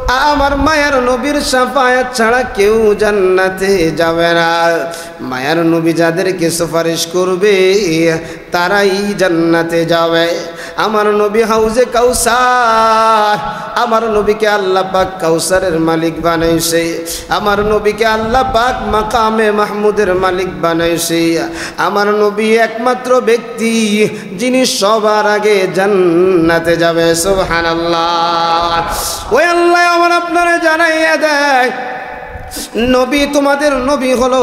আমার মায়ের নবীর শাফায়াত ছাড়া কেউ জান্নাতে যাবে না। মায়ের নবী যাদেরকে সুপারিশ করবে তারাই জান্নাতে যাবে। আমার নবী হাউজে কাউসার, আমার নবীকে আল্লাহ পাক কাউসারের মালিক বানাইছে। আমার নবীকে আল্লাহ পাক মাকামে মাহমুদের মালিক বানাইছে। আমার নবী একমাত্র ব্যক্তি যিনি সবার আগে জান্নাতে যাবে। সুবহানাল্লাহ। ওই আল্লাহ আমার আপনারা জানাইয়া দেয়, নবী তোমাদের নবী হলো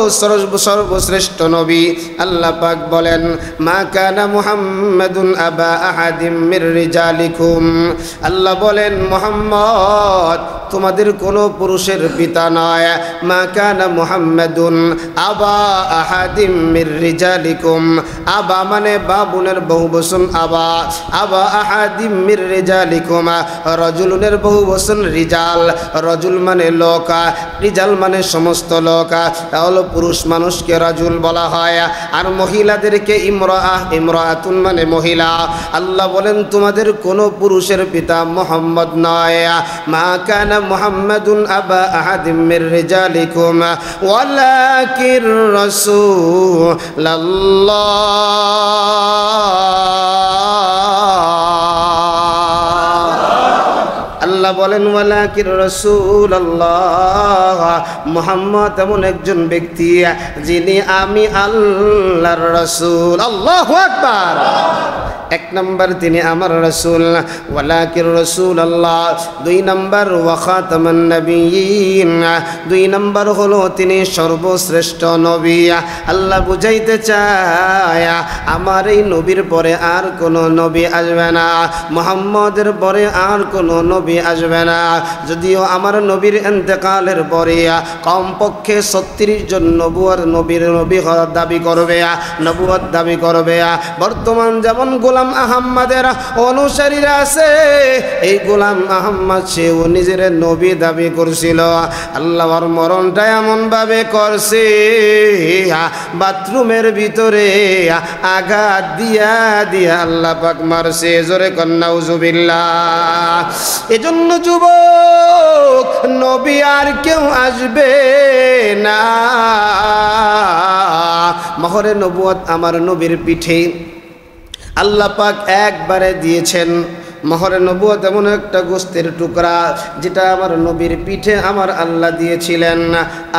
সর্বশ্রেষ্ঠ নবী। আল্লাহ পাক বলেন, মা কানা মুহাম্মাদুন আবা আহাদিম মির রিজালিকুম। আল্লাহ বলেন, মুহাম্মদ তোমাদের কোনো পুরুষের পিতা নয়। মা কানা মুহাম্মাদুন আবা আহাদিম মির রিজালিকুম। আবা মানে বাবুনের বহুবচন আবা, আবা আহাদিম মির রিজালিকুম। রাজুলুনের বহুবচন রিজাল, রাজুল মানে লোক, রিজাল মানে সমস্ত লোক। তাহলে পুরুষ মানুষকে রাজুল বলা হয়, আর মহিলাদেরকে ইমরাআহ, ইমরাআতুন মানে মহিলা। আল্লাহ বলেন তোমাদের কোনো পুরুষের পিতা মুহাম্মদ নয়। মা কানা মুহাম্মাদুন আবা আহাদিম মির রিজালিকুম ওয়ালাকির রাসূলুল্লাহ। আল্লাহ বলেন, ওয়ালাকির রাসূলুল্লাহ, মুহাম্মদ এমন একজন ব্যক্তি যিনি আমি আল্লাহর রাসূল। আল্লাহু আকবার। এক নম্বর তিনি আমার রাসূল, ওয়ালাকির রাসূলুল্লাহ। দুই নম্বর ওয়া খাতামান নবিয়্যিন, দুই নম্বর হলো তিনি সর্বশ্রেষ্ঠ নবী। আল্লাহ বুঝাইতে চায় আমার এই নবীর পরে আর কোনো নবী আসবে না, মুহাম্মদের পরে আর কোনো নবী আসবে না। যদিও আমার নবীর ইন্তেকালের পরে কমপক্ষে 36 জন নবী হওয়ার দাবি করবে, নবুয়ত দাবি করবে। বর্তমান যেমন গোলাম আহমদের অনুসারীরা আছে, এই গোলাম আহমদ সেও নিজের নবী দাবি করছিল। আল্লাহর মরণটা এমন ভাবে করছে, বাথরুমের ভিতরে আঘাত দিয়া দিয়া আল্লাহ পাক মারছে। জোরে কন্যা নাউজুবিল্লাহ। এজন্য যুবক, নবী আর কেউ আসবে না। মহরে নবুয়ত আমার নবীর পিঠে আল্লাহ পাক একবারে দিয়েছেন। মহরে নবুয়ত এমন একটা গোস্তের টুকরা যেটা আমার নবীর পিঠে আমার আল্লাহ দিয়েছিলেন।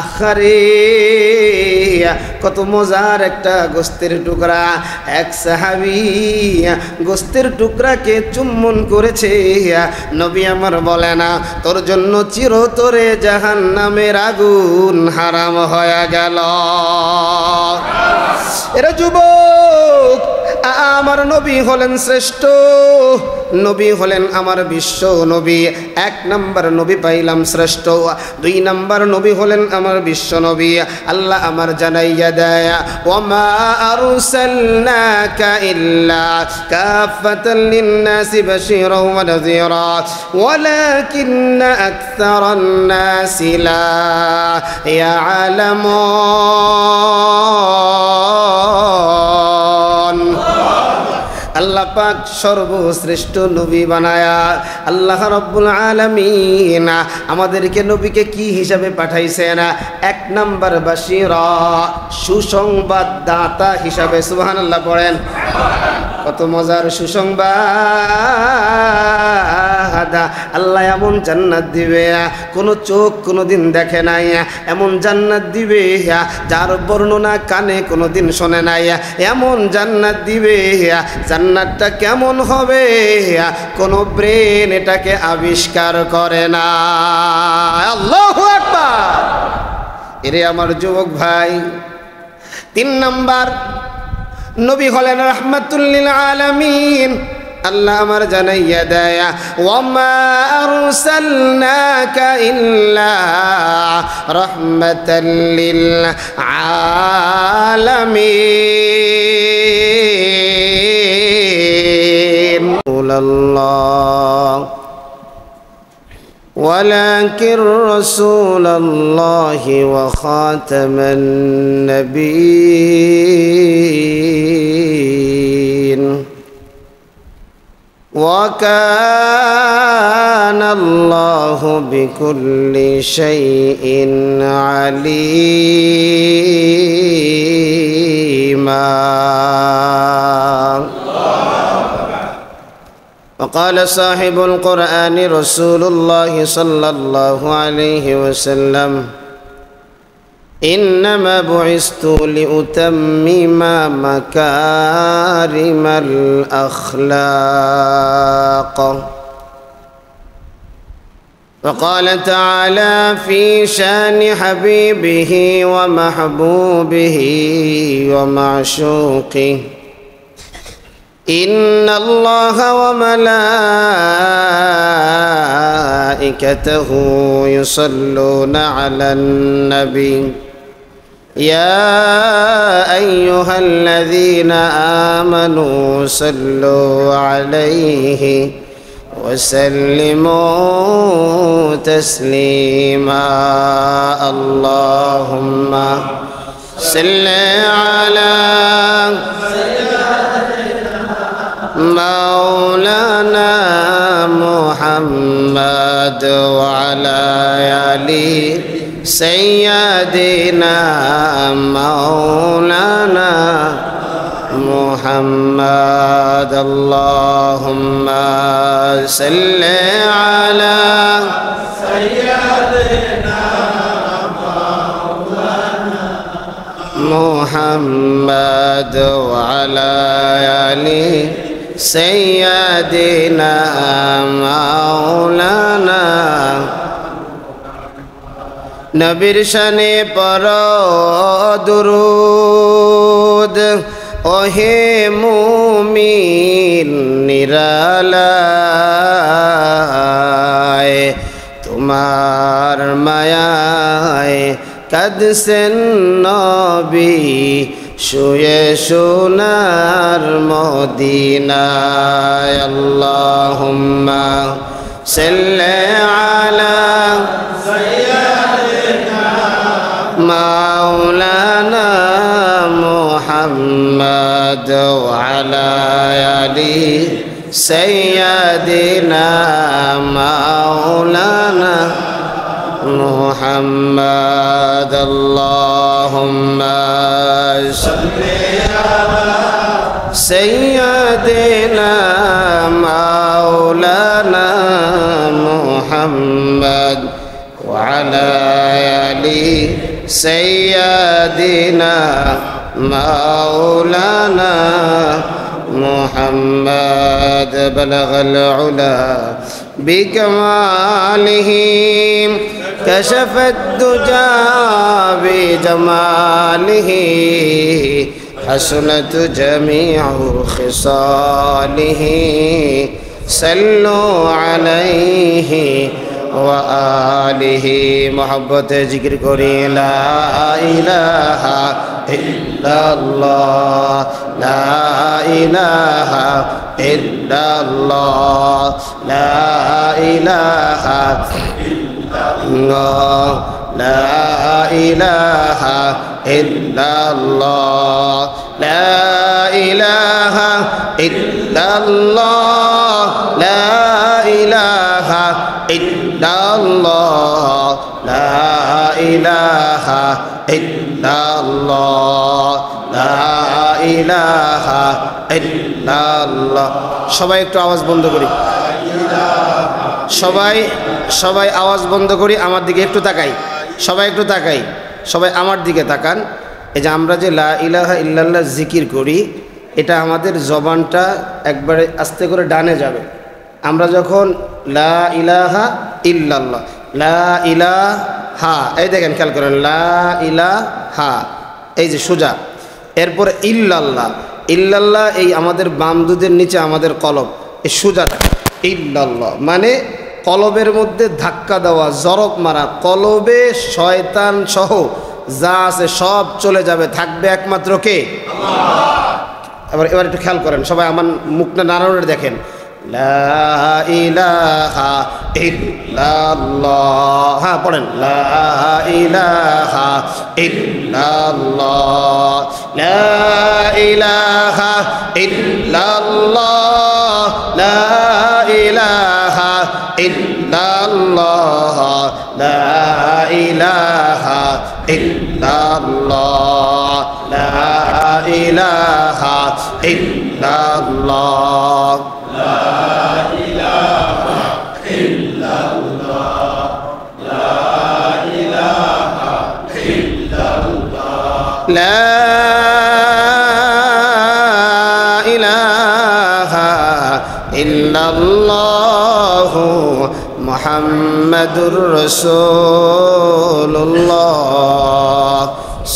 আখারে কত মজার একটা গোস্তের টুকরা। এক সাহাবী গোস্তের টুকরাকে চুম্বন করেছে। নবী আমার বলে না, তোর জন্য চিরতরে জাহান্নামের আগুন হারাম হয়ে গেল। এরা যুবক, আমার নবী হলেন শ্রেষ্ঠ নবী, হলেন আমার বিশ্ব নবী। এক নম্বর নবী পাইলাম শ্রেষ্ঠ, দুই নম্বর নবী হলেন আমার বিশ্ব নবী। আল্লাহ আমার জানাইয়া দেয়, ওয়ামা আরসালনাকা ইল্লা কাফাতাল লিন্নাসি বাশীরা ওয়া নাযীরা ওয়ালাকিন্না আকসারান নাসি লা ইয়ালামুন। আল্লাহ পাক সর্বশ্রেষ্ঠ নবী বানায়া আল্লাহ রাব্বুল আলামিন আমাদেরকে নবীকে কি হিসাবে পাঠাইছেন? এক নাম্বার বাশীরা, সুসংবাদদাতা হিসাবে। সুবহানাল্লাহ পড়েন। কত মজার সুসংবাদ। আল্লাহ এমন জান্নাত দিবে কোনো চোখ কোনোদিন দেখে নাই, এমন জান্নাত দিবে যার বর্ণনা কানে কোনোদিন শোনে নাই, এমন জান্নাত দিবে জান্নাতটা কেমন হবে কোনো ব্রেন এটাকে আবিষ্কার করে না। আল্লাহু আকবার। এরে আমার যুবক ভাই, তিন নাম্বার নবী হলেন রাহমাতুল লিল আলামিন। আল্লাহ আমার জানাইয়া দেয়, ওয়ামা আরসালনাকা ইল্লা রাহমাতাল লিল আলামিন। ولكن رسول الله وخاتم النبيين وكان আল্লাহু বিকুল্লি শাইইন আলীমা। وقال صاحب القرآن رسول الله صلى الله عليه وسلم إنما بعثت لأتمم مكارم الأخلاق. وقال تعالى في شان حبيبه ومحبوبه ومعشوقه إن الله وملائكته يصلون على النبي يا أيها الذين آمنوا صلوا عليه وسلموا تسليما. اللهم صل على مولانا محمد وعلى آل سيدنا مولانا محمد. اللهم صل على سيدنا مولانا محمد وعلى آل سيدنا مولانا. নবীর শানে পড়ো দুরূদ ওহে মুমিন নিরালায়, তোমার মায়ায় কাঁদছেন নবী শুয়ে সোনার মদিনায়। আল্লাহুম্মা সাল্লি আলা সাইয়্যিদিনা মাওলানা মুহাম্মদ ওয়া আলা আলি সাইয়্যিদিনা মাওলানা মুহাম্মদ। আল্লাহুম্মা সাল্লি আলা সাইয়্যিদিনা মাওলানা মুহাম্মদ ওয়া আলা আলি সাইয়্যিদিনা মাওলানা মুহাম্মদ। বালাগাল উলা বিকামালিহি كشف الدجى بجماله حسنت جميع خصاله صلوا عليه وآله। محبت ذکر کری لا الہ الا اللہ لا الہ الا اللہ لا الہ الله لا إله إلا الله لا إله إلا الله لا إله إلا الله لا إله إلا الله لا إله إلا الله। সবাই একটু আওয়াজ বন্ধ করি, সবাই সবাই আওয়াজ বন্ধ করি, আমার দিকে একটু তাকাই, সবাই একটু তাকাই, সবাই আমার দিকে তাকান। এই যে আমরা যে লা ইলাহা ইল্লাল্লাহ জিকির করি, এটা আমাদের জবানটা একবারে আস্তে করে ডানে যাবে। আমরা যখন লা ইলাহা ইল্লাল্লাহ লা ইলাহা, এই দেখেন খেয়াল করেন লা ইলাহা, এই যে সোজা, এরপরে ইল্লাল্লাহ ইল্লাল্লাহ, এই আমাদের বাম দুধের নিচে আমাদের কলব, এই সোজাটা ইল্লাল্লাহ মানে কলবের মধ্যে ধাক্কা দেওয়া, জরব মারা, কলবে শয়তান সহ যা আছে সব চলে যাবে, থাকবে একমাত্র কে? আল্লাহ। এবার একটু খেয়াল করেন, সবাই আমার মুখটা নারায়ণের দেখেন, লা ইলাহা ইল্লাল্লাহ, হ্যাঁ পড়েন, লা ইলাহা ইল্লাল্লাহ লা ইলাহা ইল্লাল্লাহ লা ইলাহা ইল্লাল্লাহ ইল্লাল্লাহ লা ইলাহা ইল্লাল্লাহ লা ইলাহা ইল্লাল্লাহ লা ইলাহা ইল্লাল্লাহ লা ইলাহা ইল্লাল্লাহ লা ইলাহা ইল্লাল্লাহ মুহাম্মাদুর রাসূলুল্লাহ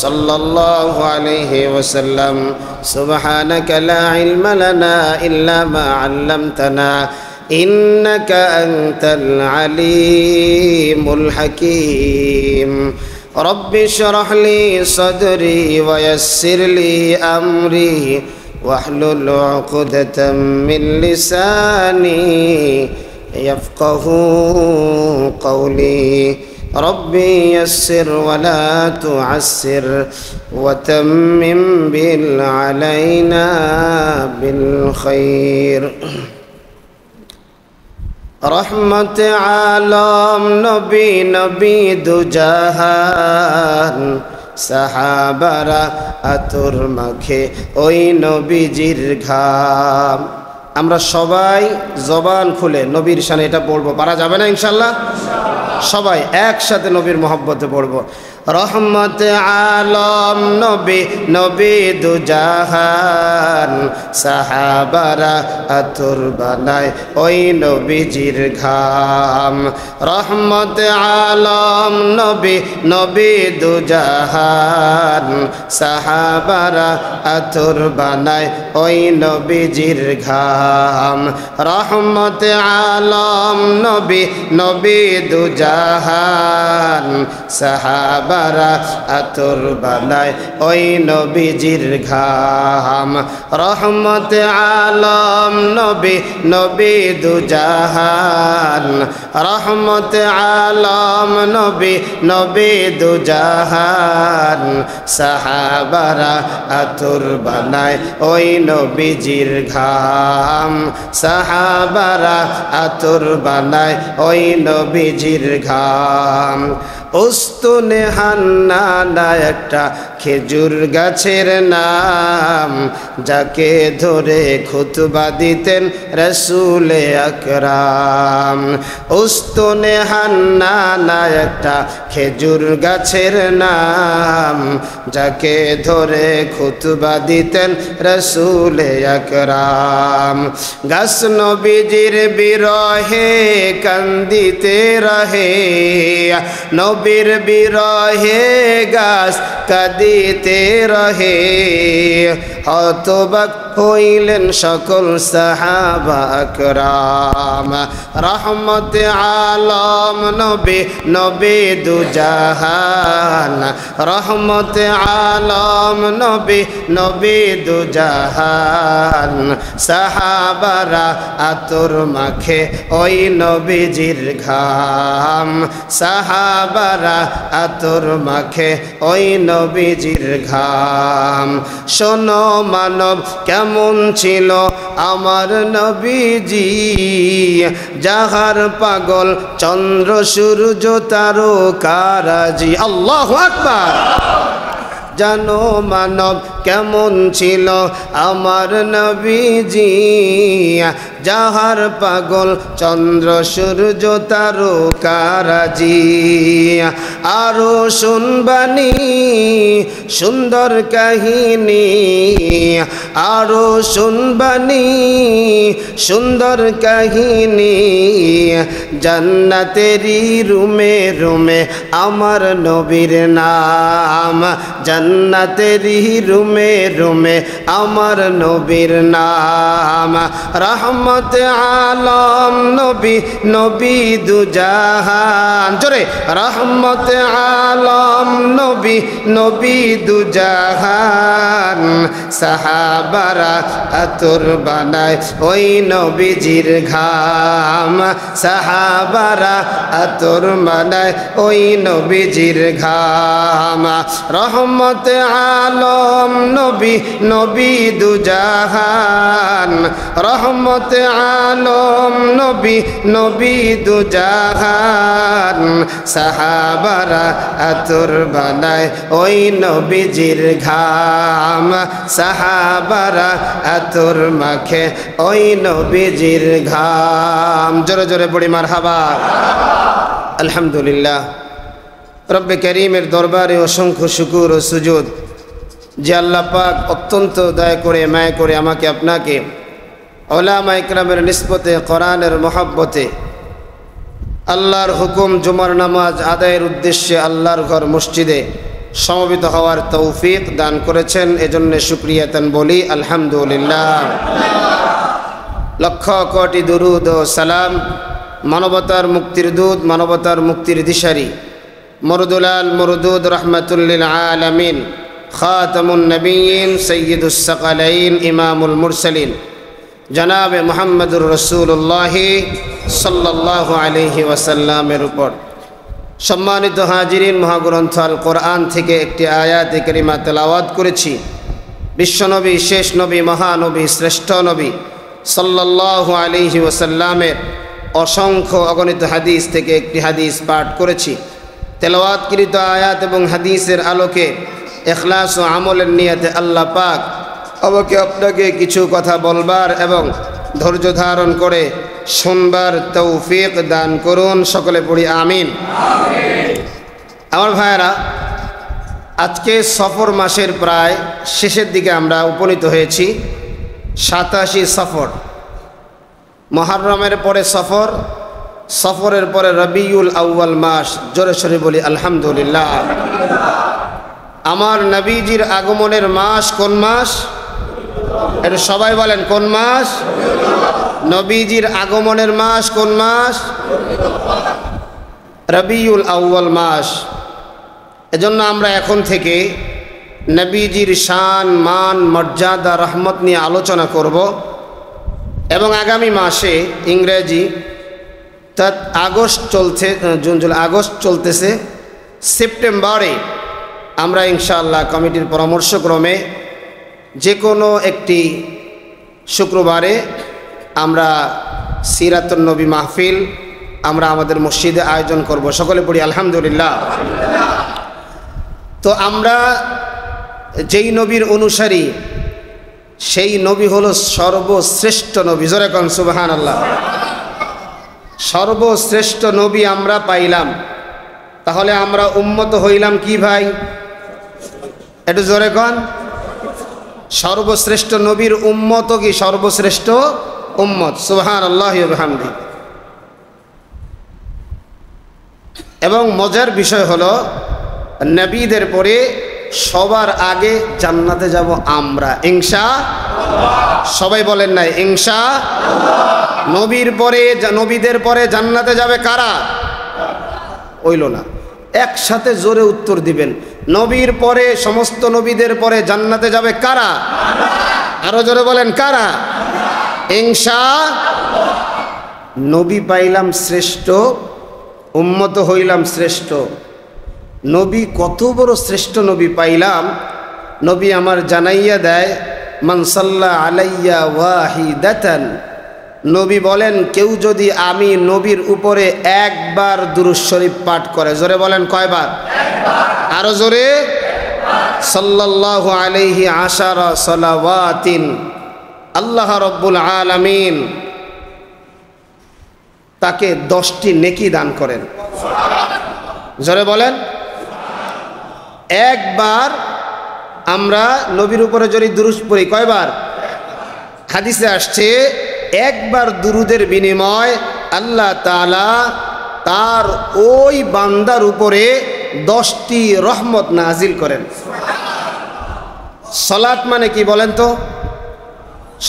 সাল্লাল্লাহু আলাইহি ওয়াসাল্লাম সুবহানাকা লা ইলমা লানা ইল্লা মা 'আল্লামতানা ইন্নাকা আনতাল আলিমুল হাকীম রব্বি ইশরাহ লি সাদরি ওয়া ইয়াসসির লি আমরি واحلل عقدة من لساني يفقهوا قولي ربي يسر ولا تعسر وتمم علينا بالخير رحمة عالم نبي نبي دو جهان সাহাবারা আতর মাখে ওই নবীজির ঘাম। আমরা সবাই জবান খুলে নবীর শানে এটা পড়বো, পারা যাবে না ইনশাল্লাহ? সবাই একসাথে নবীর মহব্বতে পড়বো। রহমত আলম নবী নবী দু জাহান সাহাবারা আতর বানায় ওই নবীজির ঘাম। রহমত আলম নবী নবী দু জাহান সাহাবারা আতর বানায় ওই নবীজির ঘাম। রহমত আলম নবী নবী দু জাহান সাহাবারা আতর বানায় ওই নবীজির ঘাম। রহমত আলম নবী নবী দু জাহান রহমত আলম নবী নবী দু জাহান সাহাবারা আতর বানায় ওই নবীজির ঘাম। সাহাবারা আতর বানায় ওই নবীজির ঘাম। উস্তুনে হান্নানা একটা খেজুর গাছের নাম, যাকে ধরে খুতবা দিতেন রাসূলে আকরাম। উস্তুনে হান্নানা একটা খেজুর গাছের নাম, যাকে ধরে খুতবা দিতেন রাসূলে আকরাম। গাছ নবীজির বিরহে কান্দিতে রহে, নবীর বিরহে গাছ কাঁদিতে রহে। হতবাক হইলেন সকল সাহাবা আকরাম। রহমত আলম নবী নবী দু জাহান রহমত আলম নবী নবী দু জাহান সাহাবারা আতর মাখে ওই নবীজির ঘাম। সাহাবারা আতর মাখে ওই নবীজির ঘাম। শোনো মানব কেমন ছিল আমার নবীজি, যাহার পাগল চন্দ্র সূর্য তারকারাজি। আল্লাহু আকবার। জানো মানব কেমন ছিল আমার নবীজি, যাহার পাগল চন্দ্র সূর্য তারকারাজি। আরো শুনবানি সুন্দর কাহিনী, আরো শুনবানি সুন্দর কাহিনী। জান্নাতেরই রুমে রুমে আমার নবীর নাম, জান্নাতেরই রুমে রুমে আমার নবীর নাম। রহমত আলম নবী নবী দু জাহান, জোরে রহমত আলম নবী নবী দু জাহান সাহাবারা আতর বানায় ওই নবীজির ঘাম। সাহাবারা আতর বানায় ওই নবীজির ঘাম। রহমত আলম নবী নবী দুজাহান রহমত আলম নবী নবী দুজাহান সাহাবারা আতর বানায় ওই নবীজির ঘাম সাহাবারা আতর মাখে ওই নবীজির ঘাম জোরে জোরে পড়ি মারহাবা আলহামদুলিল্লাহ রব্বে করিমের দরবারে অসংখ্য শুকর ও সুজুদ যে আল্লাহ পাক অত্যন্ত দয়া করে মায়া করে আমাকে আপনাকে উলামা ইকরামের নিসবতে কোরআনের মহব্বতে আল্লাহর হুকুম জুমার নামাজ আদায়ের উদ্দেশ্যে আল্লাহর ঘর মসজিদে সমবেত হওয়ার তৌফিক দান করেছেন এজন্য শুকরিয়াতান বলি আলহামদুলিল্লাহ লক্ষ কোটি দুরুদ ও সালাম মানবতার মুক্তির দূত মানবতার মুক্তির দিশারি মরদুলাল মরদুদ রহমাতুল্লিল আলামিন খাতামুন নবিয়্যিন সাইয়্যিদুস সাকালাইন ইমামুল মুরসালিন জনাবে মুহাম্মদুর রাসূলুল্লাহ সাল্লাল্লাহু আলাইহি ওয়াসাল্লামের উপর সম্মানিত হাজিরিন মহাগ্রন্থ আল কোরআন থেকে একটি আয়াত কারিমা তেলাওয়াত করেছি বিশ্বনবী শেষ নবী মহানবী শ্রেষ্ঠ নবী সাল্লাল্লাহু আলাইহি ওয়াসাল্লামের অসংখ্য অগণিত হাদিস থেকে একটি হাদিস পাঠ করেছি তেলাওয়াতকৃত আয়াত এবং হাদিসের আলোকে ইখলাস ও আমলের নিয়তে আল্লাহ পাক আমাকে আপনাকে কিছু কথা বলবার এবং ধৈর্য ধারণ করে শুনবার তৌফিক দান করুন সকলে পড়ি আমিন আমার ভাইয়েরা আজকে সফর মাসের প্রায় শেষের দিকে আমরা উপনীত হয়েছি 87 সফর মুহররমের পরে সফর সফরের পরে রবিউল আউয়াল মাস জোরে সোরে বলি আলহামদুলিল্লাহ আমার নবীজির আগমনের মাস কোন মাস এটা সবাই বলেন কোন মাস নবীজির আগমনের মাস কোন মাস রবিউল আউয়াল মাস এজন্য আমরা এখন থেকে নবীজির শান মান মর্যাদা রহমত নিয়ে আলোচনা করব এবং আগামী মাসে ইংরেজি আগস্ট চলছে জুন জুলাই আগস্ট চলতেছে সেপ্টেম্বরে আমরা ইনশাআল্লাহ কমিটির পরামর্শক্রমে যে কোনো একটি শুক্রবারে আমরা সিরাতুন নবী মাহফিল আমরা আমাদের মসজিদে আয়োজন করব সকলে পড়ি আলহামদুলিল্লাহ তো আমরা যেই নবীর অনুসারী সেই নবী হলো সর্বশ্রেষ্ঠ নবী জোরে কোন সুবহানাল্লাহ সর্বশ্রেষ্ঠ নবী আমরা পাইলাম তাহলে আমরা উম্মত হইলাম কি ভাই একটু জোরে কোন সর্বশ্রেষ্ঠ নবীর উম্মত কি সর্বশ্রেষ্ঠ উম্মত সুবহানাল্লাহি ওয়া বিহামদিহি এবং মজার বিষয় হলো নবীদের পরে সবার আগে জান্নাতে যাব আমরা ইনশাআল্লাহ সবাই বলেন না ইনশাআল্লাহ নবীদের পরে জান্নাতে যাবে কারা হইল না একসাথে জোরে উত্তর দিবেন নবীর পরে সমস্ত নবীদের পরে জান্নাতে যাবে কারা আরো জোরে বলেন কারা ইনশাআল্লাহ নবী পাইলাম শ্রেষ্ঠ উম্মত হইলাম শ্রেষ্ঠ নবী কত বড় শ্রেষ্ঠ নবী পাইলাম নবী আমার জানাইয়া দেয় মান সাল্লা আলাইয়া ওয়াহিদাতান নবী বলেন কেউ যদি আমি নবীর উপরে একবার দুরূদ শরীফ পাঠ করে জোরে বলেন কয়বার আরো জোরে সাল্লাল্লাহু আলাইহি আশারা সালাওয়াতিন আল্লাহ রাব্বুল আলামিন তাকে 10টি নেকি দান করেন জোরে বলেন একবার আমরা নবীর উপরে যদি দুরূদ পড়ি কয়বার হাদিসে আসছে একবার দুরূদের বিনিময় আল্লাহ তাআলা তার ওই বান্দার উপরে 10টি রহমত নাজিল করেন সালাত মানে কি বলেন তো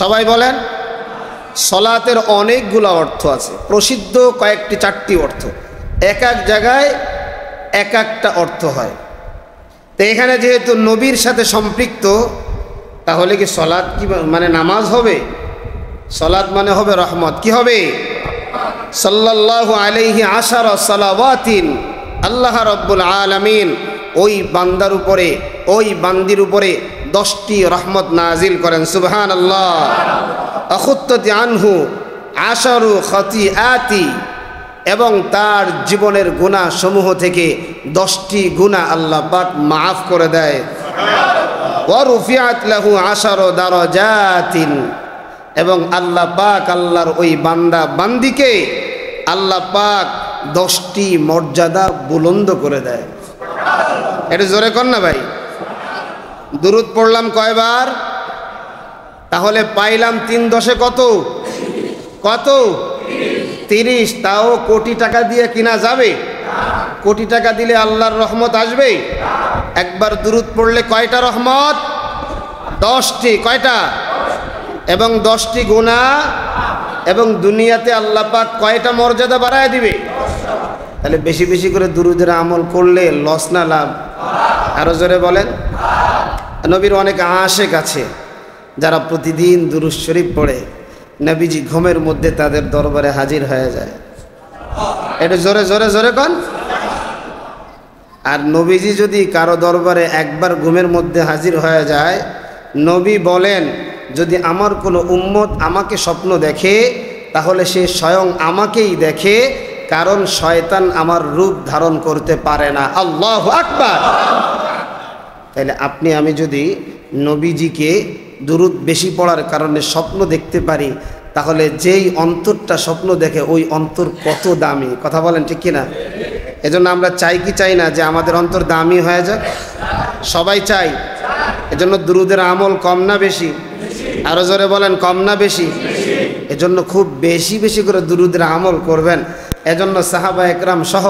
সবাই বলেন সালাতের অনেকগুলো অর্থ আছে প্রসিদ্ধ কয়েকটি 4টি অর্থ এক এক জায়গায় এক একটা অর্থ হয় তো এখানে যেহেতু নবীর সাথে সম্পৃক্ত তাহলে কি সালাত কি মানে নামাজ হবে সালাত মানে হবে রহমত কি হবে সাল্লাল্লাহু আলাইহি আশারা সালাওয়াতিন আল্লাহ রাব্বুল আলামিন ওই বান্দার উপরে ওই বান্দির উপরে 10টি রহমত নাজিল করেন সুবহানাল্লাহ। আখুত্ততি আনহু আশারু খতিআতি, এবং তার জীবনের গুনাহ সমূহ থেকে 10টি গুনাহ আল্লাহ পাক মাফ করে দেয়। ওয়া রুফিআত লাহু আশারু দারাজাতিন, এবং আল্লাহ পাক আল্লাহর ওই বান্দা বান্দিকে আল্লাহ পাক 10টি মর্যাদা বুলন্দ করে দেয়। এটা জোরে কর না ভাই। দুরূদ পড়লাম কয়বার? তাহলে পাইলাম 3 10 কত? কত? 30। তাও কোটি টাকা দিয়ে কিনা যাবে? কোটি টাকা দিলে আল্লাহর রহমত আসবে? একবার দুরূদ পড়লে কয়টা রহমত? 10টি। কয়টা? এবং 10টি গুনাহ, এবং দুনিয়াতে আল্লাহ পাক কয়টা মর্যাদা বাড়ায় দিবে? তাহলে বেশি বেশি করে দুরূদের আমল করলে লস না লাভ? আরো জোরে বলেন। নবীর অনেক আশেক আছে যারা প্রতিদিন দুরূদ শরীফ পড়ে, নবীজি ঘুমের মধ্যে তাদের দরবারে হাজির হয়ে যায়। এটা জোরে জোরে জোরে কন। আর নবীজি যদি কারো দরবারে একবার ঘুমের মধ্যে হাজির হয়ে যায়, নবী বলেন যদি আমার কোনো উম্মত আমাকে স্বপ্ন দেখে তাহলে সে স্বয়ং আমাকেই দেখে, কারণ শয়তান আমার রূপ ধারণ করতে পারে না। আল্লাহু আকবার। তাহলে আপনি আমি যদি নবীজিকে দুরূদ বেশি পড়ার কারণে স্বপ্ন দেখতে পারি, তাহলে যেই অন্তরটা স্বপ্ন দেখে ওই অন্তর কত দামি। কথা বলেন ঠিক কিনা? এজন্য আমরা চাই কি চাই না যে আমাদের অন্তর দামি হয়ে যাক? সবাই চাই। এজন্য দুরূদের আমল কম না বেশি? আরো জোরে বলেন, কম না বেশি? এজন্য খুব বেশি বেশি করে দুরূদের আমল করবেন। এজন্য সাহাবা একরাম সহ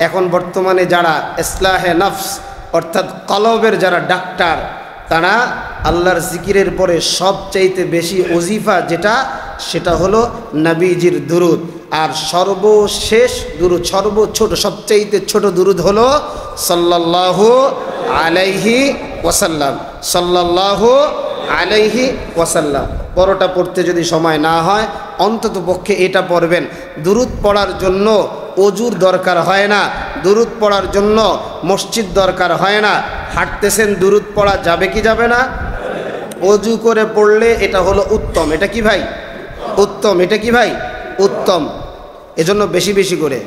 এখন বর্তমানে যারা ইসলাহে নফস অর্থাৎ কলবের যারা ডাক্তার, তারা আল্লাহর জিকিরের পরে সবচাইতে বেশি ওজিফা যেটা, সেটা হলো নবীজির দুরূদ। আর সর্বশেষ দুরূদ, সর্বছোট সবচাইতে ছোট দুরূদ হলো সাল্লাল্লাহু আলাইহি ওয়াসাল্লাম। সাল্লাল্লাহু আলাইহি ওয়াসাল্লাম। বড়টা পড়তে যদি সময় না হয় অন্তত পক্ষে এটা পড়বেন। দুরূদ পড়ার জন্য অজুর দরকার হয় না, দুরূদ পড়ার জন্য মসজিদ দরকার হয় না। হাঁটতেছেন, দুরূদ পড়া যাবে কি যাবে না? অজু করে পড়লে এটা হলো উত্তম। এটা কি ভাই? উত্তম। এটা কি ভাই? উত্তম। এজন্য বেশি বেশি করে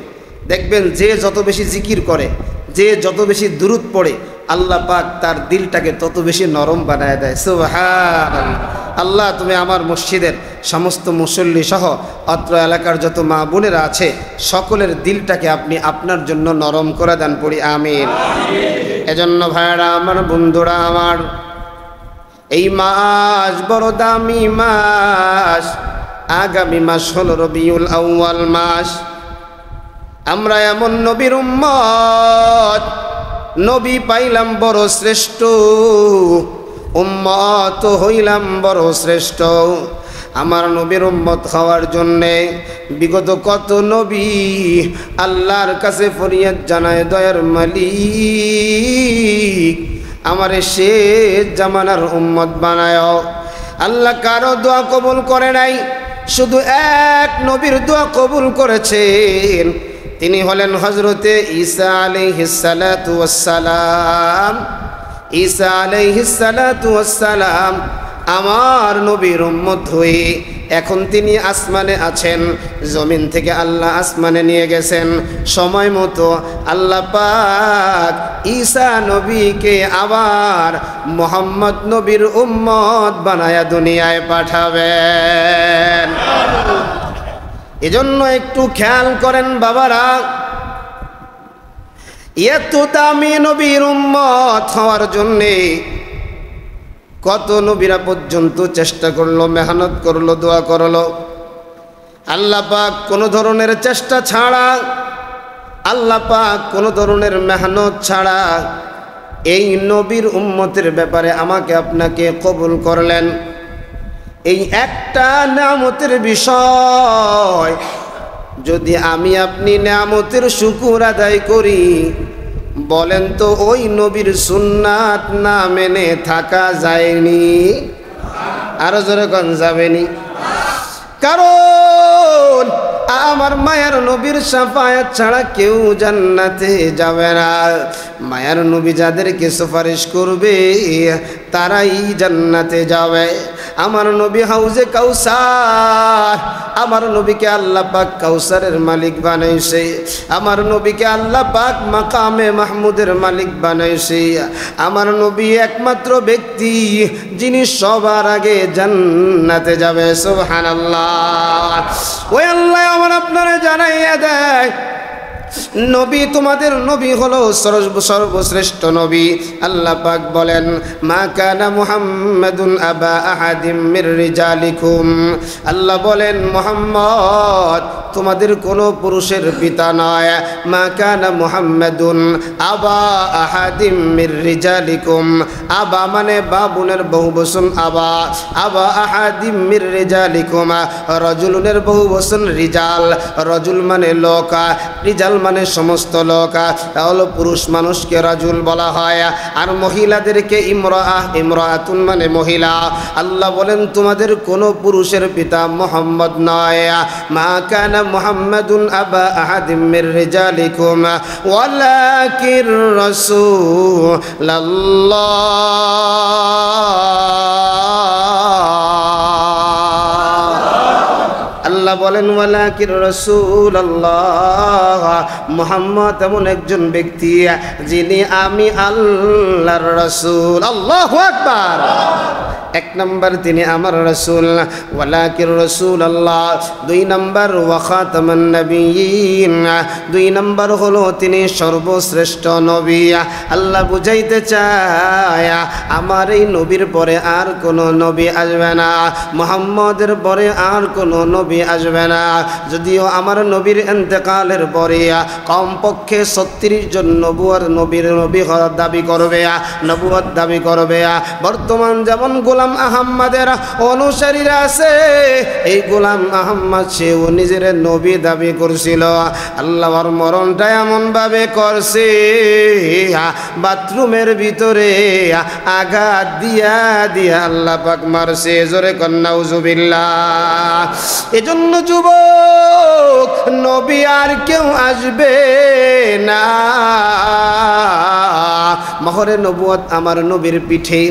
দেখবেন, যে যত বেশি জিকির করে, যে যত বেশি দুরূদ পড়ে, আল্লাহ পাক তার দিলটাকে তত বেশি নরম বানায় দেয়। সুবহানাল্লাহ। আল্লাহ তুমি আমার মসজিদের সমস্ত মুসল্লি সহ অত্র এলাকার যত মা বোনেরা আছে সকলের দিলটাকে আপনি আপনার জন্য নরম করে দেন, পড়ি আমিন। এজন্য ভাইরা আমার, বন্ধুরা আমার, এই মাস বড় দামি মাস। আগামী মাস হলো রবিউল আউয়াল মাস। আমরা এমন নবীর উম্মত, নবী পাইলাম বড় শ্রেষ্ঠ, উম্মত হইলাম বড় শ্রেষ্ঠ। আমার নবীর উম্মত হওয়ার জন্যে বিগত কত নবী আল্লাহর কাছে ফরিয়াদ জানায়, দয়ার মালিক আমারে শেষ জামানার উম্মত বানায়। আল্লাহ কারো দোয়া কবুল করে নাই, শুধু এক নবীর দোয়া কবুল করেছেন। তিনি হলেন হযরতে ঈসা আলাইহিস সালাতু ওয়াস সালাম। ঈসা আলাইহিস সালাতু ওয়াস সালাম আমার নবীর উম্মত হয়ে এখন তিনি আসমানে আছেন। জমিন থেকে আল্লাহ আসমানে নিয়ে গেছেন। সময় মতো আল্লাহ পাক ঈসা নবীকে আবার মুহাম্মদ নবীর উম্মত বানায়া দুনিয়ায় পাঠাবেন। এজন্য একটু খেয়াল করেন বাবারা, এত দামি নবীর উম্মত হওয়ার জন্যে কত নবীরা পর্যন্ত চেষ্টা করলো, মেহনত করলো, দোয়া করলো। আল্লাহ পাক কোনো ধরনের চেষ্টা ছাড়া, আল্লাহ পাক কোনো ধরনের মেহনত ছাড়া এই নবীর উম্মতের ব্যাপারে আমাকে আপনাকে কবুল করলেন। এই একটা নেয়ামতের বিষয় যদি আমি আপনি নেয়ামতের শুকর আদায় করি, বলেন তো ওই নবীর সুন্নাত না মেনে থাকা যায়নি? আরো জোরে কোন যাবেনি? কারণ আমার মায়ের নবীর শাফায়াত ছাড়া কেউ জান্নাতে যাবে না। মায়ের নবী যাদেরকে সুপারিশ করবে তারাই জান্নাতে যাবে। আমার নবী হাউজে কাউসার, আমার নবীকে আল্লাহ পাক কাউসারের মালিক বানাইছে। আমার নবীকে আল্লাহ পাক মাকামে মাহমুদের মালিক বানাইছে। আমার নবী একমাত্র ব্যক্তি যিনি সবার আগে জান্নাতে যাবে। সুবহানাল্লাহ। ওই আল্লাহ আমার আপনারা জানাইয়া দেয়, নবী তোমাদের নবী হলো সর্বশ্রেষ্ঠ নবী। আল্লাহ পাক বলেন, মা কানা মুহাম্মাদুন আবা আহাদিম মির রিজালিকুম। আল্লাহ বলেন, মুহাম্মদ তোমাদের কোনো পুরুষের পিতা নয়। মা কানা মুহাম্মাদুন আবা আহাদিম মির রিজালিকুম। আবা মানে বাবুনের বহুবচন আবা, আবা আহাদিম মির রিজালিকুম। রাজুলুনের বহুবচন রিজাল, রাজুল মানে লোক, রিজাল মানে সমস্ত লোক। তাহলে পুরুষ মানুষকে রাজুল বলা হয়, আর মহিলাদেরকে ইমরাআহ, ইমরাআতুন মানে মহিলা। আল্লাহ বলেন তোমাদের কোনো পুরুষের পিতা মুহাম্মদ নয়। মা কানা মুহাম্মাদুন আবা আহাদিম মির রিজালিকুম ওয়ালাকির রাসূলুল্লাহ। আল্লাহ বলেন, ওয়ালাকির রাসূলুল্লাহ, মুহাম্মদ এমন একজন ব্যক্তি যিনি আমি আল্লাহর রাসূল। আল্লাহু আকবার। এক নম্বর তিনি আমার রাসূল, ওয়ালাকির রাসূলুল্লাহ। দুই নম্বর ওয়া খাতামান নবিয়্যিন, দুই নম্বর হলো তিনি সর্বশ্রেষ্ঠ নবী। আল্লাহ বুঝাইতে চায় আমার এই নবীর পরে আর কোনো নবী আসবে না, মুহাম্মদের পরে আর কোনো নবী আসবে না। যদিও আমার নবীর ইন্তেকালের পরে কমপক্ষে 36 জন নবীর নবী হওয়ার দাবি করবে, নবুয়ত দাবি করবে। বর্তমান যেমন গোলাম আহম্মদের অনুসারীরা আছে, এই গোলাম আহম্মদ সেও নিজের নবী দাবি করছিল। আল্লাহর মরণটা এমন ভাবে করছে, বাথরুমের ভিতরে আঘাত দিয়া দিয়া আল্লাহ পাক মারছে। জোরে কন্যা নাউজুবিল্লাহ। এজন্য যুবক, নবী আর কেউ আসবে না। মহরে নবুয়ত আমার নবীর পিঠে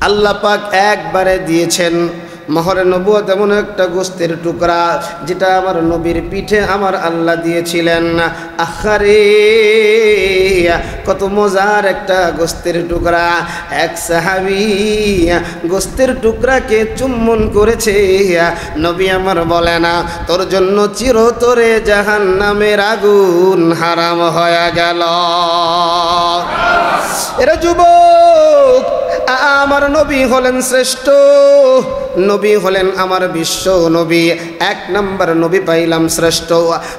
আল্লাহ পাক একবারে দিয়েছেন। মহরে নবুয়ত এমন একটা গোস্তের টুকরা যেটা আমার নবীর পিঠে আমার আল্লাহ দিয়েছিলেন। আখারে কত মজার একটা গোস্তের টুকরা। এক সাহাবী গোস্তের টুকরাকে চুম্বন করেছে। নবী আমার বলে না, তোর জন্য চিরতরে জাহান্নামের আগুন হারাম হয়ে গেল। এরা যুবক, আমার নবী হলেন শ্রেষ্ঠ নবী, হলেন আমার বিশ্ব নবী। এক নম্বর নবী পাইলাম শ্রেষ্ঠ,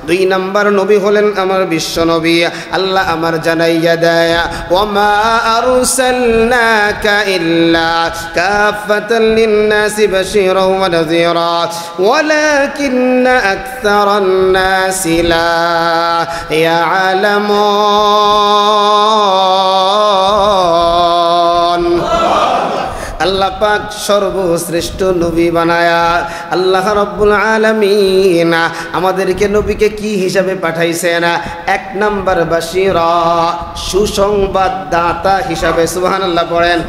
দুই নম্বর নবী হলেন আমার বিশ্ব নবী। আল্লাহ আমার জানাইয়া দেয়, ওয়ামা আরসালনাকা ইল্লা কাফাতাল লিন্নাসি বাশীরা ওয়া নাযীরা ওয়ালাকিন্না আকসারান নাসি লা ইয়ালামুন। আল্লাহ পাক সর্বশ্রেষ্ঠ নবী বানায়া আল্লাহ রাব্বুল আলামিন আমাদেরকে নবীকে কি হিসাবে পাঠাইছেন? এক নাম্বার বাশীরা, সুসংবাদদাতা হিসাবে। সুবহানাল্লাহ পড়েন।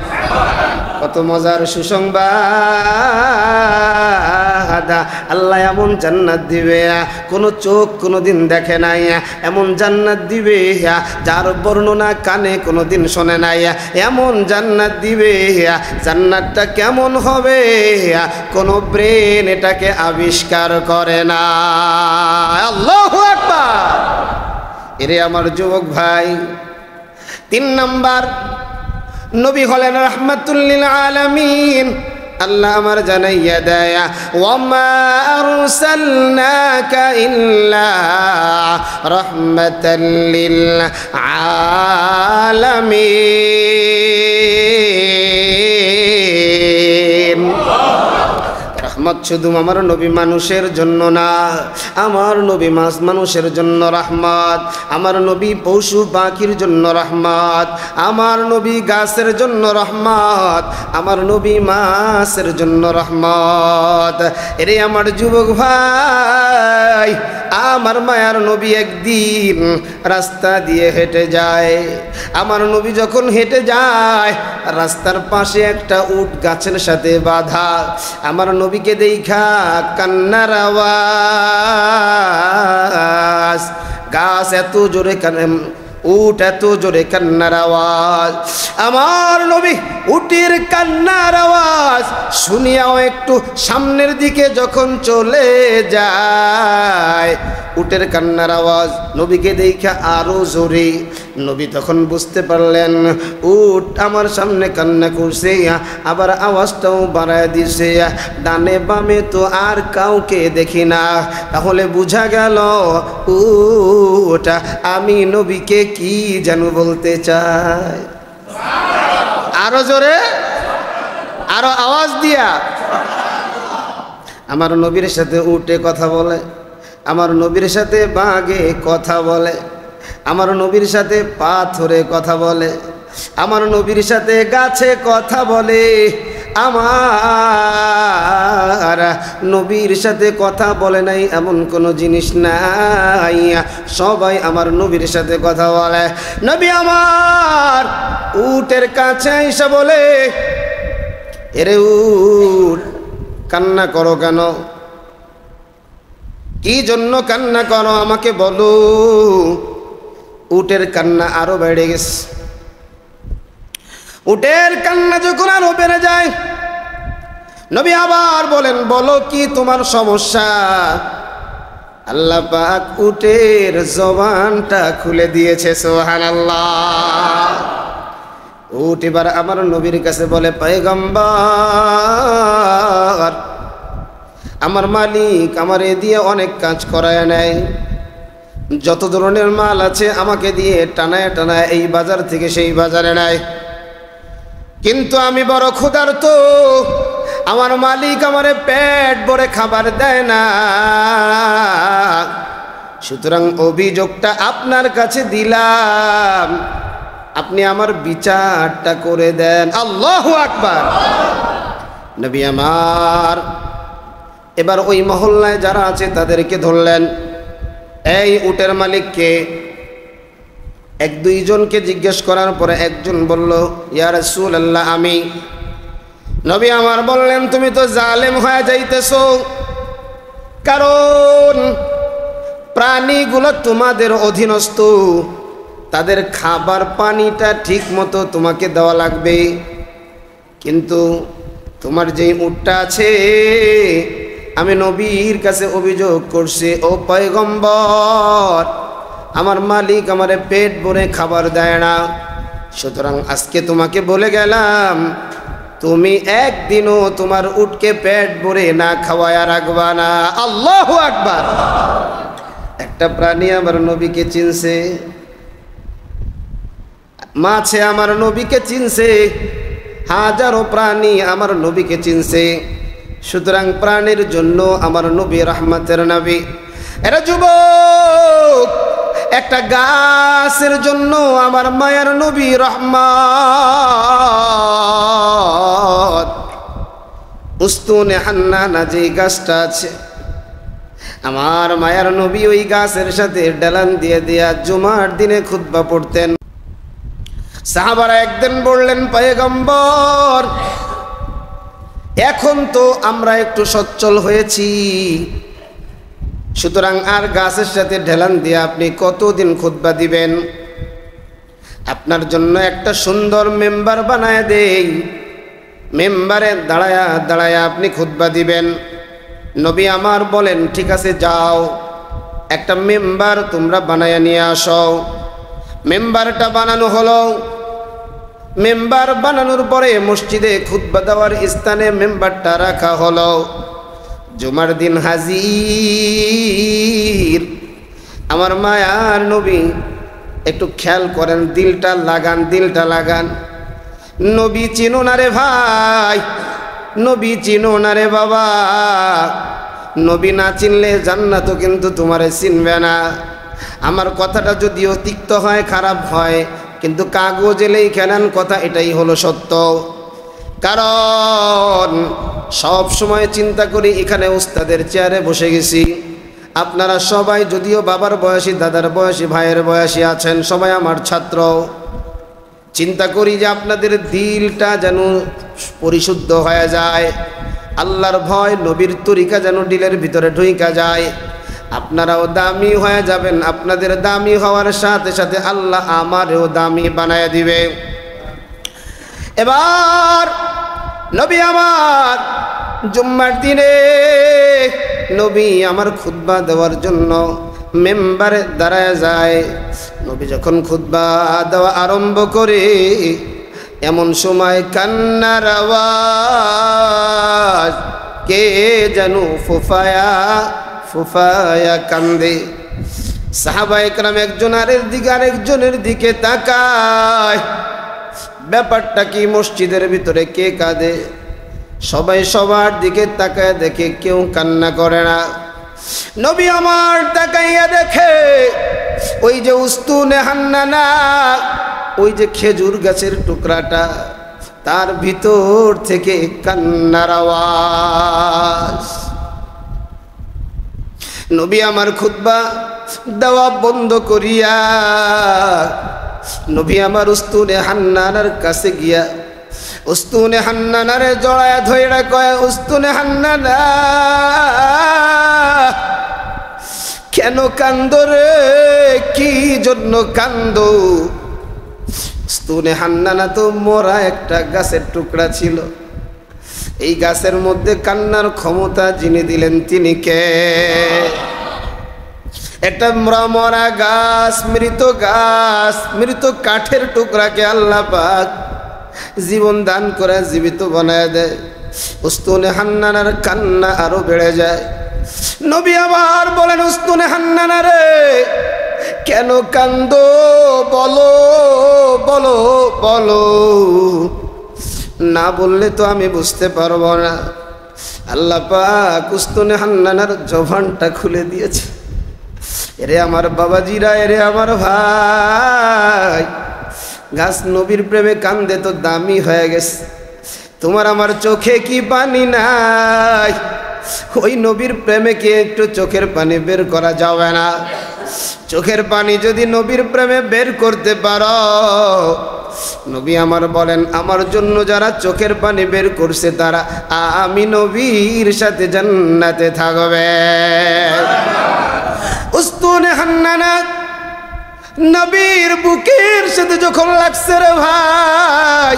কত মজার সুসংবাদ। আল্লাহ এমন জান্নাত দিবে কোনো চোখ কোনোদিন দেখে নাই, এমন জান্নাত দিবে যার বর্ণনা কানে কোনোদিন শোনে নাই, এমন জান্নাত দিবে জান্নাতটা কেমন হবে কোনো ব্রেন এটাকে আবিষ্কার করে না। আল্লাহু আকবার। এরে আমার যুবক ভাই, তিন নাম্বার নবী হলেন রাহমাতুল লিল আলামিন। আল্লাহ আমার জানাইয়া দেয়, ওয়ামা আরসালনাকা ইল্লা রাহমাতাল লিল আলামিন। রহমত শুধু আমার নবী মানুষের জন্য না, আমার নবী মানুষের জন্য রহমত, আমার নবী পশু পাখির জন্য রহমত, আমার নবী গাছের জন্য রহমত, আমার নবী মাছের জন্য রহমত। এরে আমার যুবক ভাই, আমার মায়ার নবী একদিন রাস্তা দিয়ে হেঁটে যায়। আমার নবী যখন হেঁটে যায়, রাস্তার পাশে একটা উট গাছের সাথে বাঁধা। আমার নবীকে দেখা কান্নার আওয়াজ, গাছ এত জোরে কানে, উট এত জোরে কান্নার আওয়াজ। আমার নবী উটের কান্নার আওয়াজ শুনিয়াও একটু সামনের দিকে যখন চলে যায়, উটের কান্নার আওয়াজ নবীকে দেখা আরো জোরে। নবী তখন বুঝতে পারলেন উট আমার সামনে কান্না করছে, আবার আওয়াজটাও বাড়ায় দিছে। ডানে বামে তো আর কাউকে দেখি না, তাহলে বুঝা গেল উট আমি নবীকে কি যেন বলতে চাই। আরো জোরে, আরো আওয়াজ দিয়া। আমার নবীর সাথে উটে কথা বলে, আমার নবীর সাথে বাঘে কথা বলে, আমার নবীর সাথে পাথরে কথা বলে, আমার নবীর সাথে গাছে কথা বলে। আমার নবীর সাথে কথা বলে নাই এমন কোনো জিনিস নাই, সবাই আমার নবীর সাথে কথা বলে। নবী আমার উটের কাছে এসে বলে, এরে উট কান্না করো কেন? কি জন্য কান্না করো আমাকে বলো। উটের কান্না আরো বেড়ে গেছে। উটের কান্না যখন আরো বেড়ে যায়, নবী আবার বলেন, বলো কি তোমার সমস্যা? আল্লাহ পাক উটের জবানটা খুলে দিয়েছে, সুবহানাল্লাহ। উট এবার আমার নবীর কাছে বলে, পয়গম্বর, আমার মালিক আমারে দিয়ে অনেক কাজ করায় নেয়, যত ধরনের মাল আছে আমাকে দিয়ে টানায় টানায় এই বাজার থেকে সেই বাজারে নেয়, কিন্তু আমি বড় ক্ষুধার্ত, আমার মালিক আমারে পেট ভরে খাবার দেয় না, সুতরাং অভিযোগটা আপনার কাছে দিলাম, আপনি আমার বিচারটা করে দেন। আল্লাহু আকবার। নবী আমার এবার ওই মহল্লায় যারা আছে তাদেরকে ধরলেন, এই উটের মালিককে। এক দুইজনকে জিজ্ঞেস করার পরে একজন বলল, ইয়া রাসূলুল্লাহ আমি। নবী আমার বললেন, তুমি তো জালেম হয়ে যাইতেছো, কারণ প্রাণীগুলো তোমাদের অধীনস্থ, তাদের খাবার পানিটা ঠিক মতো তোমাকে দেওয়া লাগবে, কিন্তু তোমার যেই উটটা আছে আমি নবীর কাছে অভিযোগ করছি, ও পয়গম্বর আমার মালিক আমারে পেট ভরে খাবার দেয় না, সুতরাং আজকে তোমাকে বলে গেলাম তুমি একদিনও তোমার উটকে পেট ভরে না খাওয়ায়া রাখবা না। আল্লাহু আকবার। একটা প্রাণী আমার নবীকে চিনছে, মাছে আমার নবীকে চিনছে, হাজারো প্রাণী আমার নবীকে চিনছে, সুতরাং প্রাণীর জন্য আমার নবী রহমতের নবী। এরা যুবক, একটা গাছের জন্য আমার মায়ের নবী রহমত। উস্তুনে হান্নানা যে গাছটা আছে, আমার মায়ের নবী ওই গাছের সাথে ডালান দিয়ে দিয়া জুমার দিনে খুতবা পড়তেন। সাহাবারা একদিন বললেন, পয়গম্বর এখন তো আমরা একটু সচ্ছল হয়েছি, সুতরাং আর গাছের সাথে ঢেলান দিয়ে আপনি কতদিন খুতবা দিবেন? আপনার জন্য একটা সুন্দর মেম্বার বানায় দেই, মেম্বারে দাঁড়ায়া দাঁড়ায়া আপনি খুতবা দিবেন। নবী আমার বলেন, ঠিক আছে যাও, একটা মেম্বার তোমরা বানায়া নিয়ে আসো। মেম্বারটা বানানো হলো। মেম্বার বানানোর পরে মসজিদে খুতবা দেওয়ার স্থানে মেম্বারটা রাখা হলো। জুমার দিন হাজির আমার মায়ার নবী। একটু খেয়াল করেন, দিলটা লাগান, দিলটা লাগান। নবী চিনো না রে ভাই, নবী চিনো না রে বাবা, নবী না চিনলে জান্নাতও কিন্তু তোমারে চিনবে না। আমার কথাটা যদিও তিক্ত হয়, খারাপ হয়, কিন্তু কাগজে লিখে নেন কথা, এটাই হলো সত্য। কারণ সব সময় চিন্তা করি, এখানে উস্তাদের চেয়ারে বসে গেছি, আপনারা সবাই যদিও বাবার বয়সী, দাদার বয়সী, ভাইয়ের বয়সী আছেন, সবাই আমার ছাত্র। চিন্তা করি যে আপনাদের দিলটা যেন পরিশুদ্ধ হয়ে যায়, আল্লাহর ভয় নবীর তরিকা যেন দিলের ভিতরে ঢুইকা যায়, আপনারাও দামি হয়ে যাবেন। আপনাদের দামি হওয়ার সাথে সাথে আল্লাহ আমারও দামি বানায় দিবে। এবার নবী আমার জুম্মার দিনে নবী আমার খুতবা দেওয়ার জন্য মেম্বারে দাঁড়ায় যায়। নবী যখন খুতবা দেওয়া আরম্ভ করে, এমন সময় কান্নার আওয়াজ, কে যেন ফুফায়া ফুফায়া কান্দে। সাহাবায়ে কেরাম একজন আরেকজনের দিকে তাকায়, ব্যাপারটা কি, মসজিদের ভিতরে কে কাঁদে? সবাই সবার দিকে তাকায়, দেখে কেউ কান্না করে না। নবী আমার তাকাইয়া দেখে ওই যে উস্তুনে হান্নানা, ওই যে খেজুর গাছের টুকরাটা, তার ভিতর থেকে কান্নার আওয়াজ। নবী আমার খুতবা দেওয়া বন্ধ করিয়া নবী আমার উস্তুনে হান্নানার কাছে গিয়া উস্তুনে হান্নানারে জড়ায়া ধইরা কয়, উস্তুনে হান্নানা কেন কান্দো রে, কি জন্য কান্দো? উস্তুনে হান্নানা তো মরা একটা গাছের টুকরা ছিল, এই গাছের মধ্যে কান্নার ক্ষমতা যিনি দিলেন তিনি কে? একটা মরা গাছ, মৃত কাঠের টুকরাকে আল্লাহ পাক জীবন দান করে জীবিত বানায় দেয়। উস্তুনে হান্নানার কান্না আরো বেড়ে যায়। নবী আবার বলেন, উস্তুনে হান্নানা রে কেন কান্দো, বলো বলো বলো, না বললে তো আমি বুঝতে পারবো না। আল্লাহ পাক উস্তুনে হান্নানার জবানটা খুলে দিয়েছে। এরে আমার বাবাজিরা, এরে আমার ভাই, গাছ নবীর প্রেমে কান্দে তো দামি হয়ে গেছে। তোমার আমার চোখে কি পানি নাই? ওই নবীর প্রেমে কি একটু চোখের পানি বের করা যাবে না? চোখের পানি যদি নবীর প্রেমে বের করতে পারো, নবী আমার বলেন, আমার জন্য যারা চোখের পানি বের করছে তারা আমি নবীর সাথে জান্নাতে থাকবে। উস্তুনে হান্নানা নবীর বুকের সাথে যখন লাগছে রে ভাই,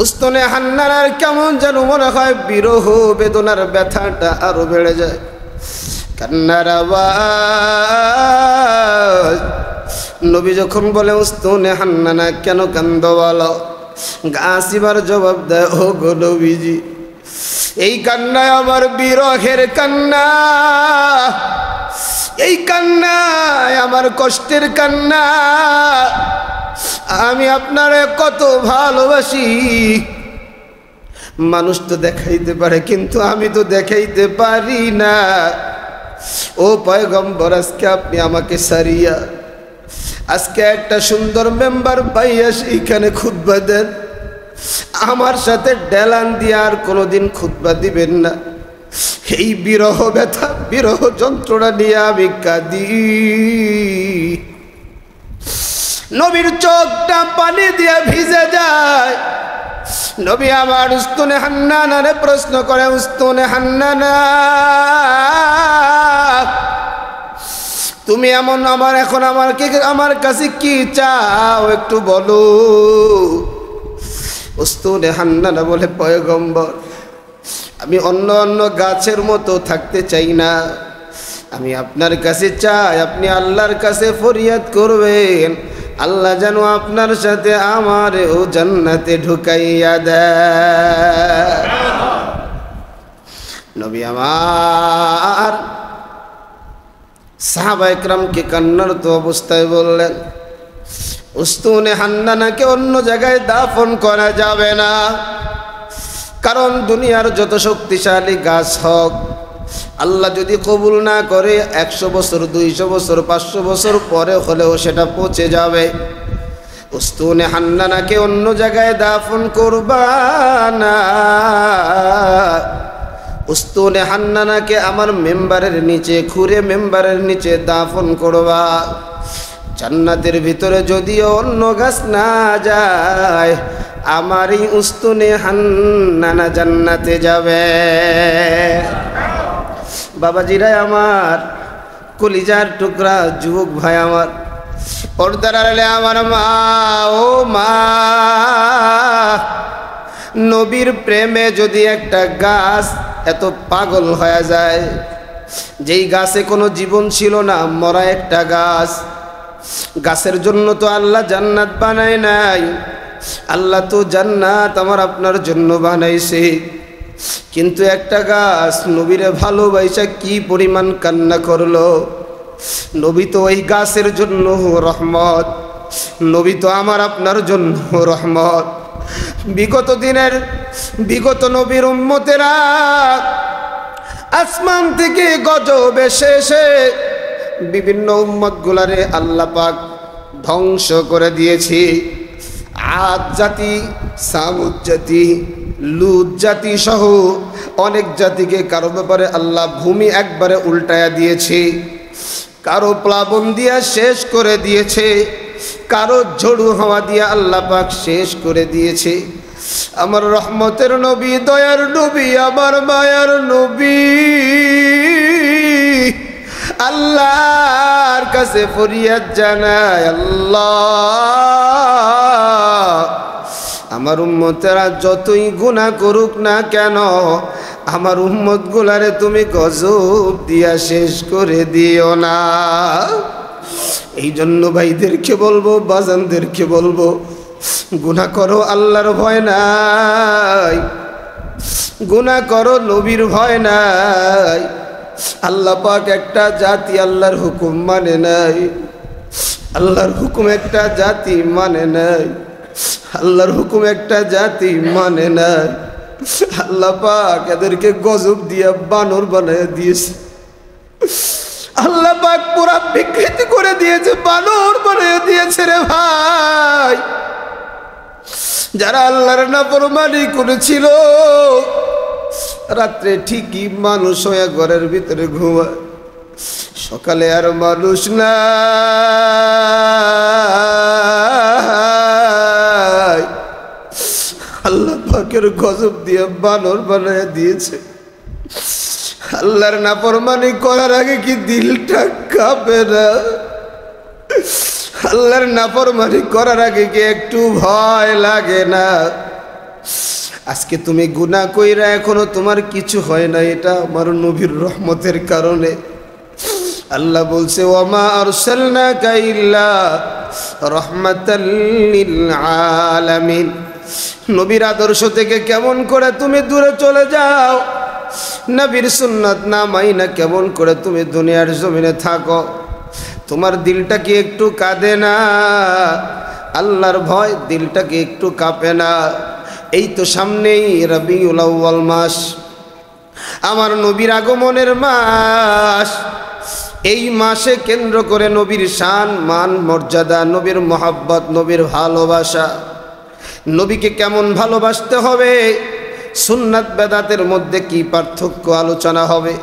উস্তুনে হান্নানার কেমন যেন মনে হয় বিরহ বেদনার ব্যথাটা আরো বেড়ে যায়। কান্নার আওয়াজ। নবী যখন বলে, উস্তুনে হান্নানা কেন কান্দো বলো? গাছ এবার জবাব দেয়, ও গো নবীজি, এই কান্নায় আমার বিরহের কান্না, এই কান্নায় আমার কষ্টের কান্না। আমি আপনারে কত ভালোবাসি। মানুষ তো দেখাইতে পারে, কিন্তু আমি তো দেখাইতে পারি না। ও পয়গম্বর, আজকে আপনি আমাকে সারিয়া আজকে একটা সুন্দর মেম্বার পাইয়া সেইখানে খুতবা দেন, আমার সাথে ডেলান দিয়ে আর কোনোদিন খুতবা দিবেন না। এই বিরহ ব্যথা, বিরহ যন্ত্রণা নিয়ে আমি কাঁদি। নবীর চোখটা পানি দিয়ে ভিজে যায়। নবী আমার উস্তুনে হান্নানারে প্রশ্ন করে, উস্তুনে হান্নানা তুমি এমন এখন আমার কাছে কি চাও একটু বলো। উস্তুনে হান্নানা বলে, পয়গম্বর, আমি অন্য অন্য গাছের মতো থাকতে চাই না। আমি আপনার কাছে চাই, আপনি আল্লাহর কাছে ফরিয়াদ করবেন, আল্লাহ যেন আপনার সাথে আমারও জান্নাতে ঢুকাইয়া দেয়। নবী আমার সাহাবায়ে কেরামকে কান্নারত অবস্থায় বললেন, উস্তুনে হান্নানাকে অন্য জায়গায় দাফন করা যাবে না, কারণ দুনিয়ার যত শক্তিশালী গাছ হোক, আল্লাহ যদি কবুল না করে 100 বছর 200 বছর 500 বছর পরে হলেও সেটা পচে যাবে। উস্তুনে হান্নানাকে অন্য জায়গায় দাফন করবা না, উস্তুনে হান্নানাকে আমার মেম্বারের নিচে, খুঁড়ে মেম্বারের নিচে দাফন করবা। জান্নাতের ভিতরে যদিও অন্য গাছ না যায়, আমার এই উস্তুনে হান্নানা জান্নাতে যাবে। বাবাজিরা আমার, কলিজার টুকরা যুবক ভাই আমার, পর্দার আড়ালে আমার মা, ও মা, নবীর প্রেমে যদি একটা গাছ এত পাগল হয়ে যায়, যেই গাছে কোনো জীবন ছিল না, মরা একটা গাছ, গাছের জন্য তো আল্লাহ জান্নাত বানায় নাই, আল্লাহ তো জান্নাত আমার আপনার জন্য বানাইছে। কিন্তু একটা গাছ নবীরে ভালোবাসা কি পরিমাণ কান্না করলো। নবী তো ওই গাছের জন্য রহমত, নবী তো আমার আপনার জন্য রহমত। বিগত নবীর উম্মতেরা আসমান থেকে গজব এসে বিভিন্ন উম্মত গুলারে আল্লাহ পাক ধ্বংস করে দিয়েছি। আদ জাতি, সামুদ জাতি, লুত জাতি সহ অনেক জাতিকে কারো ব্যাপারে আল্লাহ ভূমি একবারে উল্টায়া দিয়েছে, কারো প্লাবন দিয়া শেষ করে দিয়েছে, কারো ঝড়ু হাওয়া দিয়া আল্লাহ পাক শেষ করে দিয়েছে। আমার রহমতের নবী, দয়ার নবী, আমার মায়ার নবী আল্লাহর কাছে ফরিয়াদ জানায়, আল্লাহ আমার উম্মতেরা যতই গুনাহ করুক না কেন, আমার উম্মত গুলারে তুমি গজব দিয়া শেষ করে দিও না। এই জন্য ভাইদেরকে বলবো, বাজানদেরকে বলবো, গুনাহ করো আল্লাহর ভয় নাই, গুনাহ করো নবীর ভয় নাই। আল্লাহ পাক একটা জাতি আল্লাহর হুকুম মানে নাই, আল্লাহর হুকুম একটা জাতি মানে নাই, আল্লাহর হুকুম একটা জাতি মানে নাই। আল্লাহ পাক এদেরকে গজব দিয়া বানর বানায় দিয়েছে, আল্লাহ পাক পুরা বিকৃতি করে দিয়েছে, বানর বানায় দিয়েছে রে ভাই। যারা আল্লাহর নাফরমানি করেছিল, রাত্রে ঠিকই মানুষ হয়ে ঘরের ভিতরে ঘুমায়, সকালে আর মানুষ নাই। আল্লাহ পাকের গজব দিয়ে বানর বানায় দিয়েছে। আল্লাহর নাফরমানি করার আগে কি দিলটা কাঁপে না? আল্লাহর নাফরমানি করার আগে কি একটু ভয় লাগে না? আজকে তুমি গুনাহ কইরা এখনো তোমার কিছু হয় না, এটা আমার নবীর রহমতের কারণে। আল্লাহ বলছে, ওয়ামা আরসালনাকা ইল্লা রাহমাতাল লিল আলামিন। নবীর আদর্শ থেকে কেমন করে তুমি দূরে চলে যাও, নবীর সুন্নাত না মাইনা কেমন করে তুমি দুনিয়ার জমিনে থাকো। তোমার দিলটা কি একটু কাঁদে না? আল্লাহর ভয় দিলটা কি একটু কাঁপে না? এই তো সামনেই রবিউল আউয়াল মাস, আমার নবীর আগমনের মাস। এই মাসে কেন্দ্র করে নবীর শান, মান, মর্যাদা, নবীর মহাব্বত, নবীর ভালোবাসা, নবীকে কেমন ভালোবাসতে হবে, সুন্নাত বেদাতের মধ্যে কি পার্থক্য আলোচনা হবে।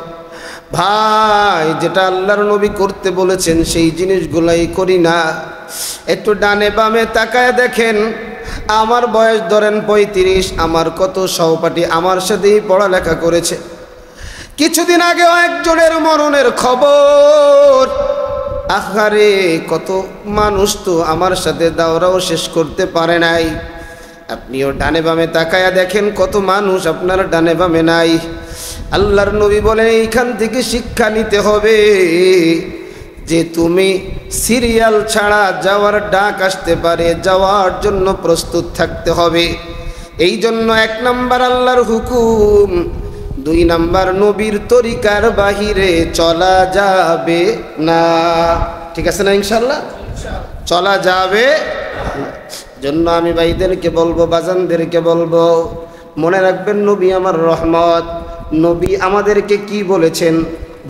ভাই, যেটা আল্লাহর নবী করতে বলেছেন সেই জিনিসগুলাই করি না। একটু ডানে বামে তাকায় দেখেন, আমার বয়স ধরেন 35, আমার কত সহপাঠী আমার সাথেই পড়ালেখা করেছে। কিছুদিন আগেও একজনের মরণের খবর। আহারে, কত মানুষ তো আমার সাথে দাওরাও শেষ করতে পারে নাই। আপনিও ডানে বামে তাকায়া দেখেন, কত মানুষ আপনার ডানে বামে নাই। আল্লাহর নবী বলেন, এইখান থেকে শিক্ষা নিতে হবে যে তুমি সিরিয়াল ছাড়া যাওয়ার ডাক আসতে পারে, যাওয়ার জন্য প্রস্তুত থাকতে হবে। এই জন্য 1 নাম্বার আল্লাহর হুকুম, 2 নাম্বার নবীর তরিকার বাহিরে চলা যাবে না। ঠিক আছে না? ইনশাআল্লাহ চলা যাবে। জন্য আমি ভাইদেরকে বলবো, বাজানদেরকে বলবো, মনে রাখবেন নবী আমার রহমত। নবী আমাদেরকে কি বলেছেন?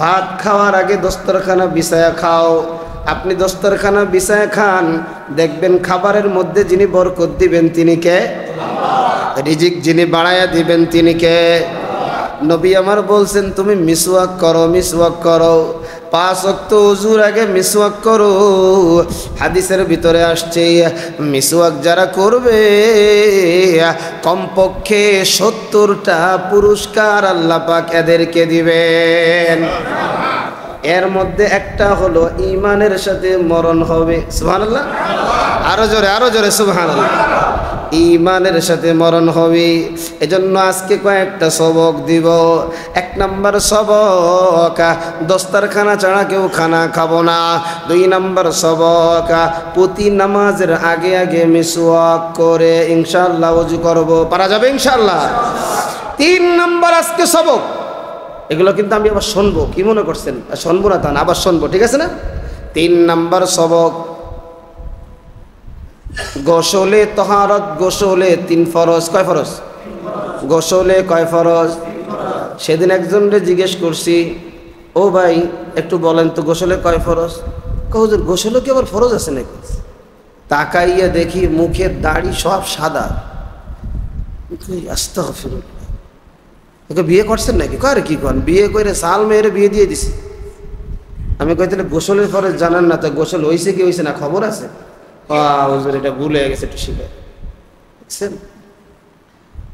ভাত খাওয়ার আগে দস্তরখানা বিছায়া খাও। আপনি দস্তরখানা বিছায়া খান, দেখবেন খাবারের মধ্যে যিনি বরকত দিবেন তিনি কে? রিজিক যিনি বাড়ায়া দিবেন তিনি কে? নবী আমার বলছেন তুমি মিসওয়াক করো, মিসওয়াক করো, 5 ওয়াক্ত ওযুর আগে মিসওয়াক করো। হাদিসের ভিতরে আসছে মিসওয়াক যারা করবে কমপক্ষে 70টা পুরস্কার আল্লাহ পাক এদেরকে দিবেন। এর মধ্যে একটা হলো ঈমানের সাথে মরণ হবে। সুবহানাল্লাহ, আরো জোরে সুবহানাল্লাহ। ঈমানের সাথে মরণ হবে। এজন্য আজকে কয়েকটা সবক দিব। 1 নাম্বার সবক, দস্তরখানা ছাড়া কেউ খানা খাবো না। 2 নাম্বার সবক, প্রতি নামাজের আগে আগে মিসওয়াক করে ইনশাআল্লাহ ওযু করব। পারা যাবে ইনশাআল্লাহ। 3 নাম্বার আজকে সবক, এগুলো কিন্তু আমি আবার শুনবো। কি মনে করছেন শুনবো না? তা না, আবার শুনবো, ঠিক আছে না? 3 নাম্বার সবক, গোসলে তহারত। গোসলে 3 ফরজ। কয় ফরজ? গোসলে কয় ফরজ? সেদিন একজনকে জিজ্ঞেস করছি, ও ভাই একটু বলেন তো গোসলে কয় ফরজ? হুজুর গোসলে কি আবার ফরজ আছে নাকি? তাকাইয়া দেখি মুখের দাড়ি সব সাদা। আস্তাগফিরুল্লাহ, ওকে বিয়ে করছেন নাকি? কয় কি কন? বিয়ে করে সাল মেয়েরে বিয়ে দিয়ে দিছি। আমি কই তাহলে গোসলের ফরজ জানান না, তো গোসল হয়েছে কি হয়েছে না খবর আছে? হুজুর এটা ভুল হয়ে গেছে, একটু শিখে দেখছেন।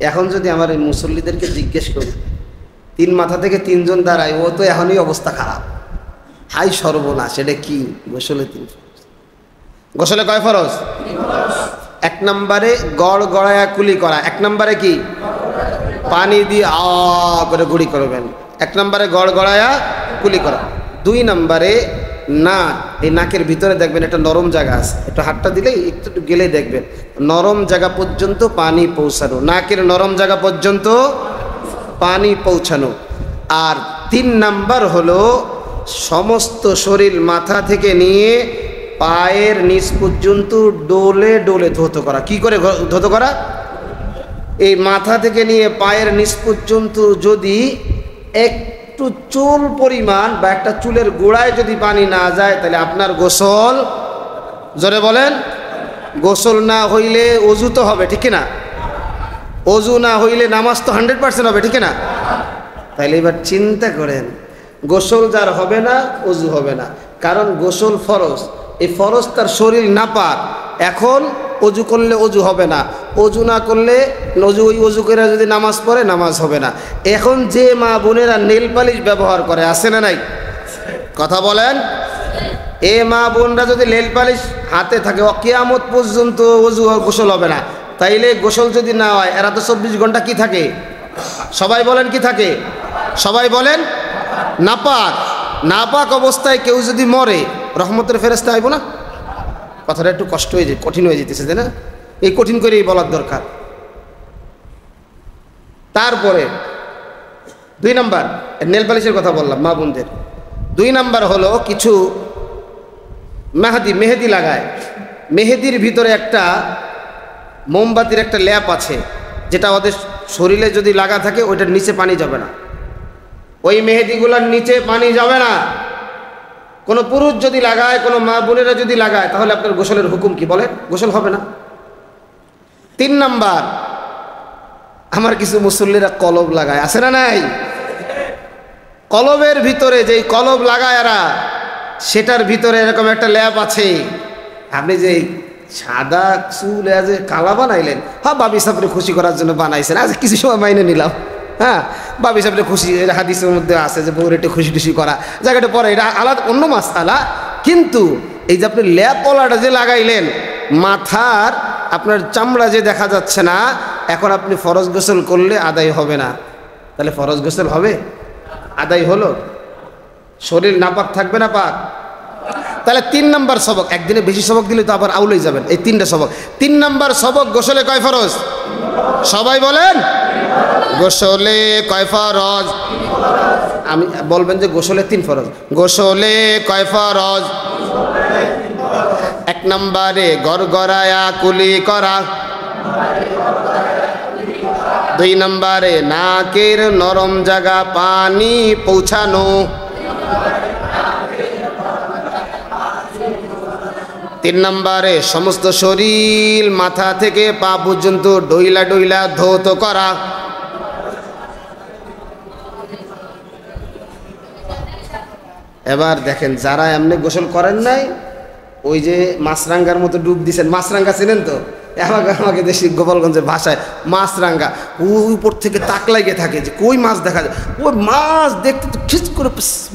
এখন যদি আমার এই মুসল্লিদেরকে জিজ্ঞেস করি, 3 মাথা থেকে 3 জন দাঁড়ায়, ও তো এখনই অবস্থা খারাপ। হাই সর্বনাশ, এটা কি? গোসলে 3 ফরজ। গোসলে কয় ফরজ? 1 নম্বরে গড় গড়ায়া কুলি করা। 1 নম্বরে কি? পানি দিয়ে করে গুড়ি করবেন। 1 নম্বরে গড় গড়ায়া কুলি করা। 2 নম্বরে নাক, এই নাকের ভিতরে দেখবেন একটা নরম জায়গা আছে, একটু হাতটা দিলেই একটু গেলে দেখবেন নরম জায়গা পর্যন্ত পানি পৌঁছানো। নাকের নরম জায়গা পর্যন্ত পানি পৌঁছানো। আর 3 নাম্বার হলো সমস্ত শরীর মাথা থেকে নিয়ে পায়ের নিচ পর্যন্ত ডোলে ডোলে ধৌত করা। কি করে ধৌত করা? এই মাথা থেকে নিয়ে পায়ের নিচ পর্যন্ত যদি একটু চুল পরিমাণ বা একটা চুলের গোড়ায় যদি পানি না যায়, তাহলে আপনার গোসল, জোরে বলেন, গোসল না হইলে অজু তো হবে, ঠিক না? অজু না হইলে নামাজ তো 100% হবে, ঠিক না? তাইলে এবার চিন্তা করেন, গোসল যার হবে না অজু হবে না, কারণ গোসল ফরজ। এই ফরজ তার শরীর নাপাক। এখন অজু করলে অজু হবে না, অজু না করলে অজু করে যদি নামাজ পড়ে নামাজ হবে না। এখন যে মা বোনেরা নেল পালিশ ব্যবহার করে, আছে না নাই? কথা বলেন। এ মা বোনরা যদি নেল পালিশ হাতে থাকে, কিয়ামত পর্যন্ত অজু গোসল হবে না। তাইলে গোসল যদি না হয়, এরা তো 24 ঘন্টা কি থাকে? সবাই বলেন কি থাকে? সবাই বলেন নাপাক। নাপাক অবস্থায় কেউ যদি মরে, রহমতের ফেরেশতা আইব না? কথাটা একটু কষ্ট হয়ে যায়, কঠিন হয়ে যেতেছে, তাই না? এই কঠিন করেই বলার দরকার। তারপরে 2 নাম্বার, নেল পালিশের কথা বললাম মা বোনদের। 2 নাম্বার হলো কিছু মেহেদি লাগায়। মেহেদির ভিতরে একটা মোমবাতির একটা ল্যাপ আছে, যেটা ওদের শরীরে যদি লাগা থাকে ওইটার নিচে পানি যাবে না। ওই মেহেদিগুলোর নিচে পানি যাবে না। কোনো পুরুষ যদি লাগায়, কোনো মা বোনেরা যদি লাগায়, তাহলে আপনার গোসলের হুকুম কি বলেন? গোসল হবে না। 3 নাম্বার, আমার কিছু মুসল্লিরা কলব লাগায়, আছে না নাই? কলবের ভিতরে যেই কলব লাগায় এরা, সেটার ভিতরে এরকম একটা ল্যাপ আছে। আপনি যে সাদা চুল যে কালা বানাইলেন, হ্যাঁ বাবি সাহেবকে খুশি করার জন্য বানাইছেন, আজ কিছু সময় মাইনে নিলাম। হ্যাঁ, বাবি সাহেবকে খুশি, হাদিসের মধ্যে আছে যে বউর একটু খুশি টুশি করা, জায়গাটা পরে এটা আলাদা অন্য মাসআলা। কিন্তু এই যে আপনি ল্যাপওয়ালাটা যে লাগাইলেন, মাথার আপনার চামড়া যে দেখা যাচ্ছে না, এখন আপনি ফরজ গোসল করলে আদায় হবে না। তাহলে ফরজ গোসল হবে? আদায় হলো? শরীর নাপাক থাকবে না পাক? তাহলে 3 নাম্বার সবক। একদিনে বেশি সবক দিলে তো আবার আউলেই যাবেন। এই 3টা সবক। 3 নাম্বার সবক, গোসলে কয় ফরজ? সবাই বলেন গোসলে কয় ফরজ? আমি বলবেন যে গোসলে 3 ফরজ। গোসলে কয় ফরজ? 1 নম্বরে গড়গড়ায়া কুলি করা। 2 নম্বরে নাকের নরম জায়গা পানি পৌঁছানো। 3 নম্বরে সমস্ত শরীর মাথা থেকে পা পর্যন্ত ডইলা ডইলা ধৌত করা। এবার দেখেন যারা এমনি গোসল করেন নাই, ওই যে মাছরাঙ্গার মতো ডুব দিছেন, মাছরাঙ্গা চিনেন তো, আমাকে দেশি গোপালগঞ্জের ভাষায় মাছরাঙ্গা, ওই উপর থেকে তাক লাগিয়ে থাকে যে কই মাছ দেখা যায়, ওই মাছ দেখতে তো খিচ করে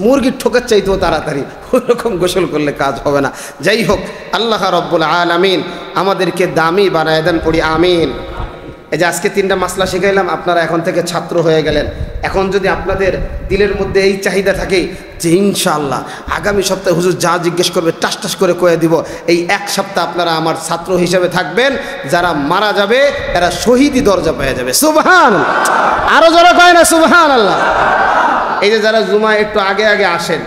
মুরগির ঠোকার চাইতো তাড়াতাড়ি, ওইরকম গোসল করলে কাজ হবে না। যাই হোক, আল্লাহ রাব্বুল আলামিন আমাদেরকে দামি বানায় দেন, পড়ি আমিন। এই যে আজকে 3টা মাসলা শিখাইলাম, আপনারা এখন থেকে ছাত্র হয়ে গেলেন। এখন যদি আপনাদের দিলের মধ্যে এই চাহিদা থাকে যে ইনশাআল্লাহ আগামী সপ্তাহে হুজুর যা জিজ্ঞেস করবে টাস টাস করে কয়ে দিব, এই 1 সপ্তাহ আপনারা আমার ছাত্র হিসেবে থাকবেন। যারা মারা যাবে এরা শহীদি দরজা পেয়ে যাবে। সুবহানাল্লাহ, আরো যারা কয় না সুবহানাল্লাহ। এই যে যারা জুমা একটু আগে আগে আসেন,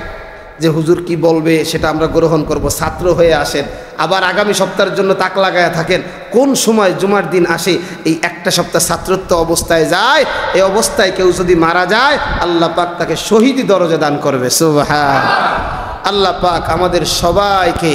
যে হুজুর কি বলবে সেটা আমরা গ্রহণ করব, ছাত্র হয়ে আসেন। আবার আগামী সপ্তাহের জন্য তাক লাগায় থাকেন, কোন সময় জুমার দিন আসে। এই 1টা সপ্তাহ ছাত্রত্ব অবস্থায় যায়, এই অবস্থায় কেউ যদি মারা যায় আল্লাহ পাক তাকে শহীদি দরজা দান করবে। সুবহান আল্লাহ পাক আমাদের সবাইকে